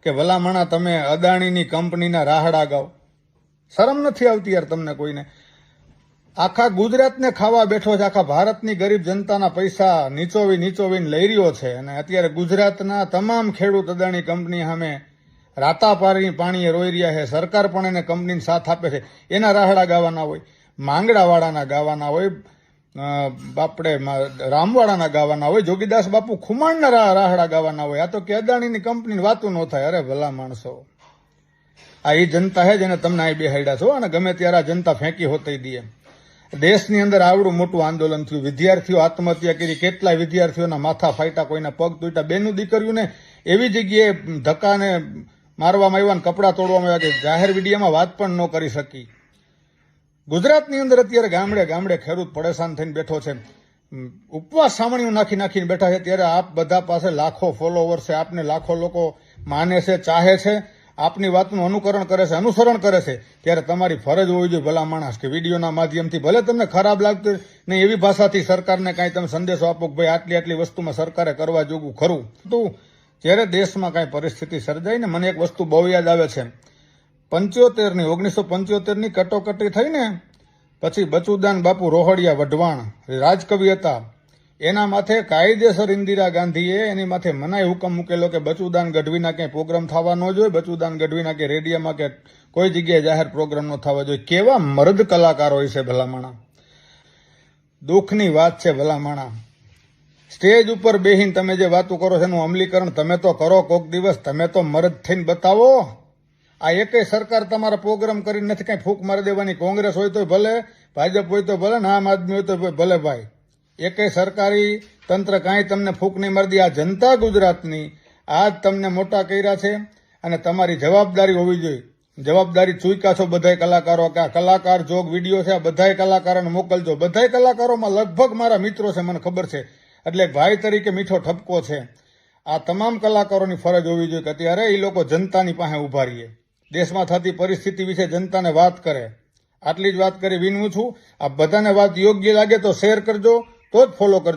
કે ભલામણા તમે અદાણીની કંપનીના રાહડા ગાઓ? શરમ નથી આવતી યાર તમને કોઈને? આખા ગુજરાતને ખાવા બેઠો છે, આખા ભારતની ગરીબ જનતાના પૈસા નીચોવીને લઈ રહ્યો છે, અને અત્યારે ગુજરાતના તમામ ખેડૂત અદાણી કંપની સામે રાતા પાણીએ રોઈ રહ્યા છે. સરકાર પણ એને કંપનીને સાથ આપે છે. એના રાહડા ગાવાના હોય, માંગડાવાળાના ગાવાના હોય, બાપડે રામવાળાના ગાવાના હોય, જોગીદાસ બાપુ ખુમાણના રાહડા ગાવાના હોય. આ તો કે અદાણીની કંપનીની વાતું ન થાય. અરે ભલા માણસો, આ એ જનતા છે જેને તમને અહીં બેહાડ્યા છો, અને ગમે ત્યારે આ જનતા ફેંકી હોતી દે. દેશની અંદર આવડું મોટું આંદોલન થયું, વિદ્યાર્થીઓ આત્મહત્યા કરી, કેટલાય વિદ્યાર્થીઓના માથા ફાટ્યા, કોઈના પગ તૂટ્યા, બેનું દીકરીઓને એવી જગ્યાએ ધક્કાને મારવામાં આવ્યા, કપડાં તોડવામાં આવ્યા કે જાહેર મીડિયામાં વાત પણ ન કરી શકી. ગુજરાતની અંદર અત્યારે ગામડે ગામડે ખેડૂત પરેશાન થઈને બેઠો છે, ઉપવાસ સામણીઓ નાખીને બેઠા છે. ત્યારે આપ બધા પાસે લાખો ફોલોવર છે, આપને લાખો લોકો માને છે, ચાહે છે, આપની વાતનું અનુસરણ કરે છે. ત્યારે તમારી ફરજ હોવી જોઈએ ભલા માણસ કે વિડીયોના માધ્યમથી ભલે તમને ખરાબ લાગતું નહીં એવી ભાષાથી સરકારને કાંઈ તમે સંદેશો આપો કે ભાઈ આટલી વસ્તુમાં સરકારે કરવા જોગું ખરું. તો જ્યારે દેશમાં કાંઈ પરિસ્થિતિ સર્જાય ને, મને એક વસ્તુ બહુ યાદ આવે છે. 1975ની કટોકટી થઈ ને પછી બચુદાન બાપુ રોહડિયા વઢવાણ રાજકવિ હતા, એના માથે કાયદેસર ઇન્દિરા ગાંધીએ એની માથે મનાઈ હુકમ મૂકેલો કે બચુદાન ગઢવીના ક્યાંય પ્રોગ્રામ થવા ન જોઈએ, બચુદાન ગઢવીના કે રેડિયોમાં કે કોઈ જગ્યાએ જાહેર પ્રોગ્રામ ન થવા જોઈએ. કેવા મર્દ કલાકારો હોય છે ભલામણા. દુઃખની વાત છે ભલામણા. સ્ટેજ ઉપર બેહીને તમે જે વાતો કરો છો એનું અમલીકરણ તમે તો કરો કોક દિવસ. તમે તો મર્દ થઈને બતાવો. આ એકેય સરકાર તમારા પ્રોગ્રામ કરીને નથી કાંઈ ફૂંક મારી દેવાની. કોંગ્રેસ હોય તો ભલે, ભાજપ હોય તો ભલે, આમ આદમી હોય તો ભલે ભાઈ, એકેય સરકારી તંત્ર કાંઈ તમને ફૂંક નહીં મારી દે. આ જનતા ગુજરાતની આજ તમને મોટા કર્યા છે, અને તમારી જવાબદારી હોવી જોઈએ. જવાબદારી ચૂક્યા છો બધાય કલાકારો, કે આ કલાકાર જોગ વિડીયો છે, આ બધાય કલાકારોને મોકલજો. બધાય કલાકારોમાં લગભગ મારા મિત્રો છે, મને ખબર છે, એટલે ભાઈ તરીકે મીઠો ઠપકો છે. આ તમામ કલાકારોની ફરજ હોવી જોઈએ કે અત્યારે એ લોકો જનતાની પાસે ઉભા રહીએ, દેશમાં થતી પરિસ્થિતિ વિશે જનતાને વાત કરે. આટલી જ વાત કરી વિનવું છું. આ બધાને વાત યોગ્ય લાગે તો શેર કરજો, તો જ ફોલો કરજો.